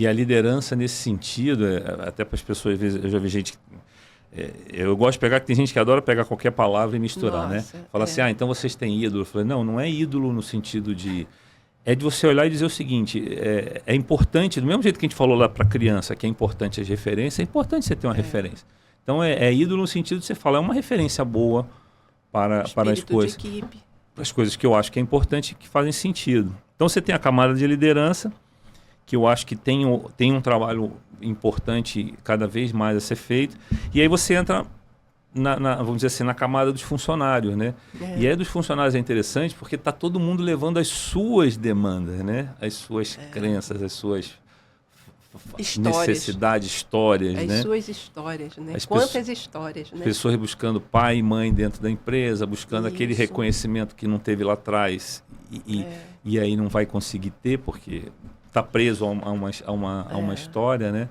a liderança nesse sentido, até para as pessoas, às vezes, eu já vi gente... eu gosto de pegar, que tem gente que adora pegar qualquer palavra e misturar, né? Fala assim, então vocês têm ídolo. Eu falei, não é ídolo no sentido de... É de você olhar e dizer o seguinte, é importante, do mesmo jeito que a gente falou lá para criança, que é importante as referências, é importante você ter uma referência. Então, é ídolo no sentido de você falar, é uma referência boa para as coisas. De equipe. Para as coisas que eu acho que é importante e que fazem sentido. Então, você tem a camada de liderança, que eu acho que tem um trabalho importante cada vez mais a ser feito. E aí você entra, vamos dizer assim, na camada dos funcionários, né? E aí dos funcionários é interessante porque está todo mundo levando as suas demandas, né? As suas crenças, as suas necessidades, histórias, né? As suas histórias, né? Quantas histórias, né? Pessoas buscando pai e mãe dentro da empresa, buscando aquele reconhecimento que não teve lá atrás e aí não vai conseguir ter porque está preso a uma história, né?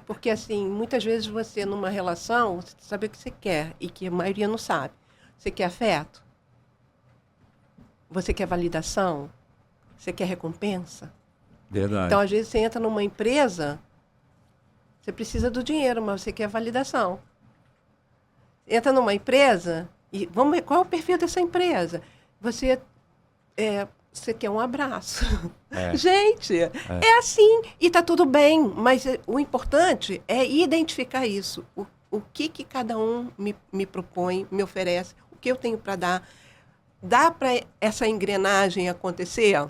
Porque assim, muitas vezes você numa relação, você sabe o que você quer e que a maioria não sabe. Você quer afeto? Você quer validação? Você quer recompensa? Verdade. Então, às vezes, você entra numa empresa, você precisa do dinheiro, mas você quer validação. Entra numa empresa e vamos ver qual é o perfil dessa empresa. Você quer um abraço. Gente, é assim. E está tudo bem, mas o importante é identificar isso. O que cada um me propõe, me oferece, o que eu tenho para dar. Dá para essa engrenagem acontecer?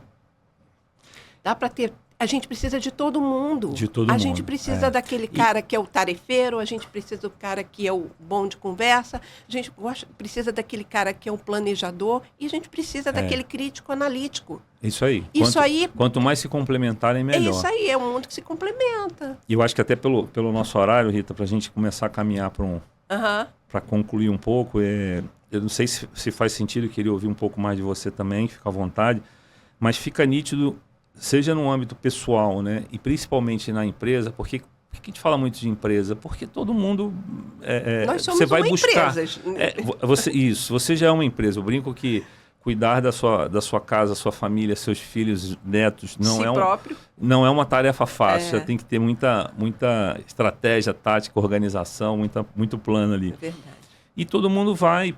Dá para ter... A gente precisa de todo mundo. A gente precisa daquele cara que é o tarefeiro, a gente precisa do cara que é o bom de conversa, a gente precisa daquele cara que é o planejador e a gente precisa daquele crítico analítico. Isso aí. Aí. Quanto mais se complementarem, melhor. É isso aí, é um mundo que se complementa. E eu acho que até pelo nosso horário, Rita, para a gente começar a caminhar para concluir um pouco, eu não sei se faz sentido, eu queria ouvir um pouco mais de você também, fica à vontade, mas fica nítido, seja no âmbito pessoal, né, e principalmente na empresa, porque por que a gente fala muito de empresa? Porque todo mundo Nós somos você vai buscar. Empresa. Você já é uma empresa. Eu brinco que cuidar da sua casa, sua família, seus filhos, netos, não é uma tarefa fácil. Tem que ter muita estratégia, tática, organização, muito plano ali. É verdade. E todo mundo vai.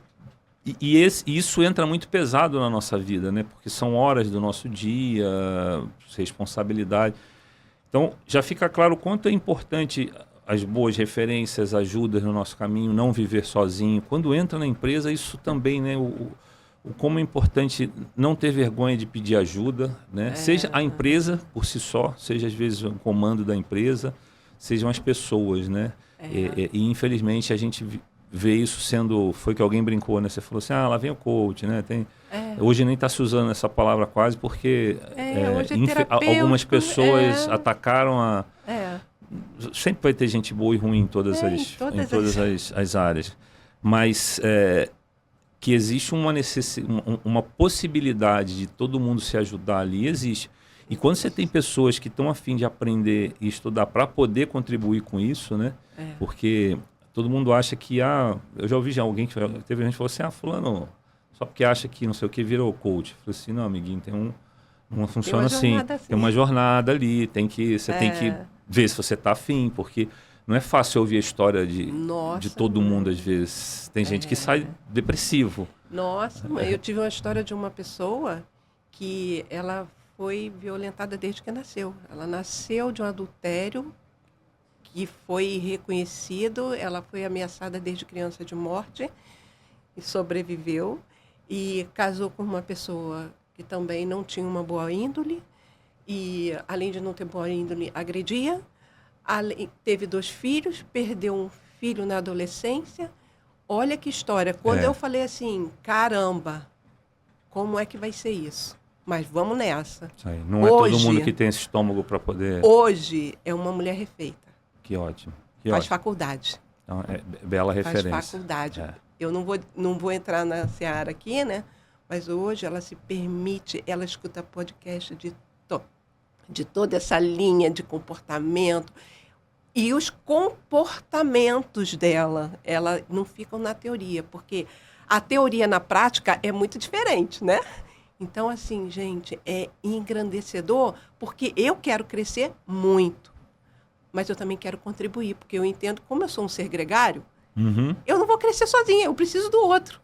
E isso entra muito pesado na nossa vida, né? Porque são horas do nosso dia, responsabilidade. Então, já fica claro o quanto é importante as boas referências, ajudas no nosso caminho, não viver sozinho. Quando entra na empresa, isso também, né? O como é importante não ter vergonha de pedir ajuda, né? Seja a empresa por si só, seja às vezes o comando da empresa, sejam as pessoas, né? E infelizmente a gente vê isso sendo... Foi que alguém brincou, né? Você falou assim, lá vem o coach, né? Hoje nem está se usando essa palavra quase porque algumas pessoas atacaram Sempre vai ter gente boa e ruim em todas as áreas. Mas que existe uma possibilidade de todo mundo se ajudar ali, existe. E quando você tem pessoas que estão a fim de aprender e estudar para poder contribuir com isso, né? Porque... Todo mundo acha que, eu já ouvi alguém que teve gente que falou assim, fulano, só porque acha que não sei o que virou coach. Eu falei assim, não, amiguinho, não funciona assim. Tem uma jornada ali, você tem que ver se você está afim, porque não é fácil ouvir a história de todo mundo às vezes. Tem gente que sai depressivo. Nossa, mãe, eu tive uma história de uma pessoa que ela foi violentada desde que nasceu. Ela nasceu de um adultério que foi reconhecido, ela foi ameaçada desde criança de morte e sobreviveu e casou com uma pessoa que também não tinha uma boa índole e, além de não ter boa índole, agredia. Teve 2 filhos, perdeu um filho na adolescência. Olha que história. Quando eu falei assim, caramba, como é que vai ser isso? Mas vamos nessa. Isso aí. Não é todo mundo que tem esse estômago para poder... Hoje é uma mulher refeita. Que ótimo. Faz faculdade. Então, bela referência. Faz faculdade. Eu não vou entrar na seara aqui, né? Mas hoje ela se permite, ela escuta podcast de toda essa linha de comportamento. E os comportamentos dela, ela não ficam na teoria, porque a teoria na prática é muito diferente, né? Então, assim, gente, é engrandecedor, porque eu quero crescer muito. Mas eu também quero contribuir, porque eu entendo, como eu sou um ser gregário, eu não vou crescer sozinha, eu preciso do outro.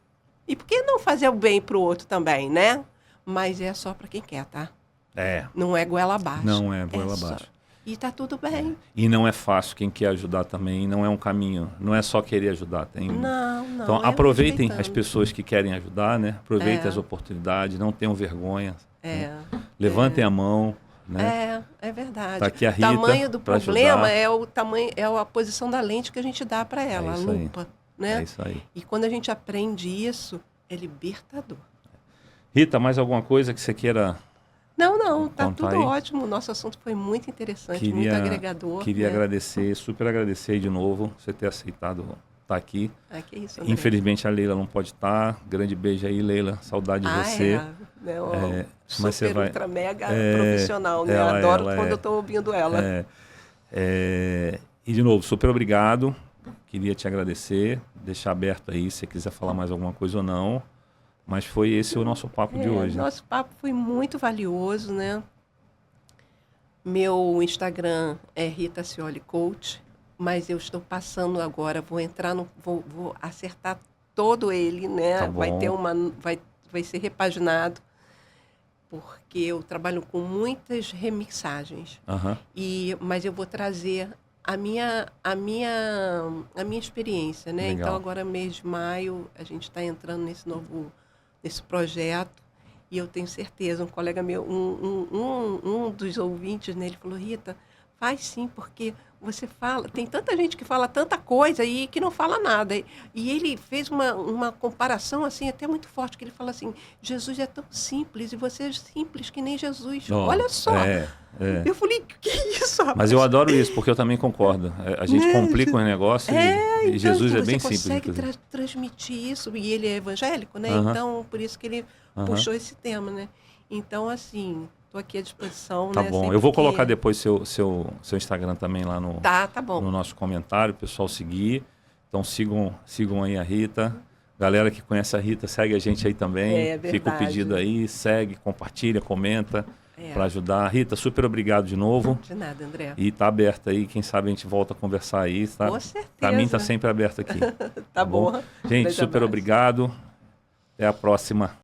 E por que não fazer o bem para o outro também, né? Mas é só para quem quer, tá? Não é goela abaixo. Não é goela abaixo. E tá tudo bem. E não é fácil, quem quer ajudar também, não é um caminho, não é só querer ajudar. Não. Então, aproveitem as pessoas que querem ajudar, né? Aproveitem as oportunidades, não tenham vergonha. Levantem a mão. Né? É verdade. Tá aqui a Rita, o tamanho do problema é a posição da lente que a gente dá para ela, a lupa. Né? É isso aí. E quando a gente aprende isso, é libertador. Rita, mais alguma coisa que você queira... Não. Não, tá tudo ótimo. O nosso assunto foi muito interessante, muito agregador. Queria agradecer, super agradecer de novo você ter aceitado estar aqui. Que isso, André. Infelizmente a Leila não pode estar. Grande beijo aí, Leila. Saudade de você. Mas você vai... ultra mega profissional, né? Adoro quando eu estou ouvindo ela. E de novo, super obrigado. Queria te agradecer, deixar aberto aí se você quiser falar mais alguma coisa ou não. Mas foi esse o nosso papo de hoje. Nosso papo foi muito valioso, né? Meu Instagram é Rita Ascioli Coach, mas eu estou passando agora, vou entrar no, vou acertar todo ele, né? Tá bom. Vai ser repaginado, porque eu trabalho com muitas remixagens. Mas eu vou trazer a minha experiência, né? Legal. Então agora mês de maio a gente está entrando nesse projeto e eu tenho certeza, um colega meu, um dos ouvintes, né, ele falou: Rita, faz sim, porque você fala, tem tanta gente que fala tanta coisa e que não fala nada. E ele fez uma comparação assim até muito forte, que ele fala assim: Jesus é tão simples e você é simples que nem Jesus. Olha só. Eu falei: que isso, rapaz? Mas eu adoro isso, porque eu também concordo. A gente complica os negócios e então, Jesus é bem simples. Você consegue transmitir isso, e ele é evangélico, né? Então, por isso que ele puxou esse tema, né? Então, assim, estou aqui à disposição. Tá né? bom. Sempre Eu vou colocar depois seu Instagram também lá no, tá bom. no nosso comentário, o pessoal seguir. Então, sigam aí a Rita. Galera que conhece a Rita, segue a gente aí também. Fica o pedido aí, segue, compartilha, comenta. Para ajudar. Rita, super obrigado de novo. De nada, André. E tá aberto aí, quem sabe a gente volta a conversar aí. Tá? Com certeza. O caminho tá sempre aberto aqui. Tá bom. Gente, super obrigado. Até a próxima.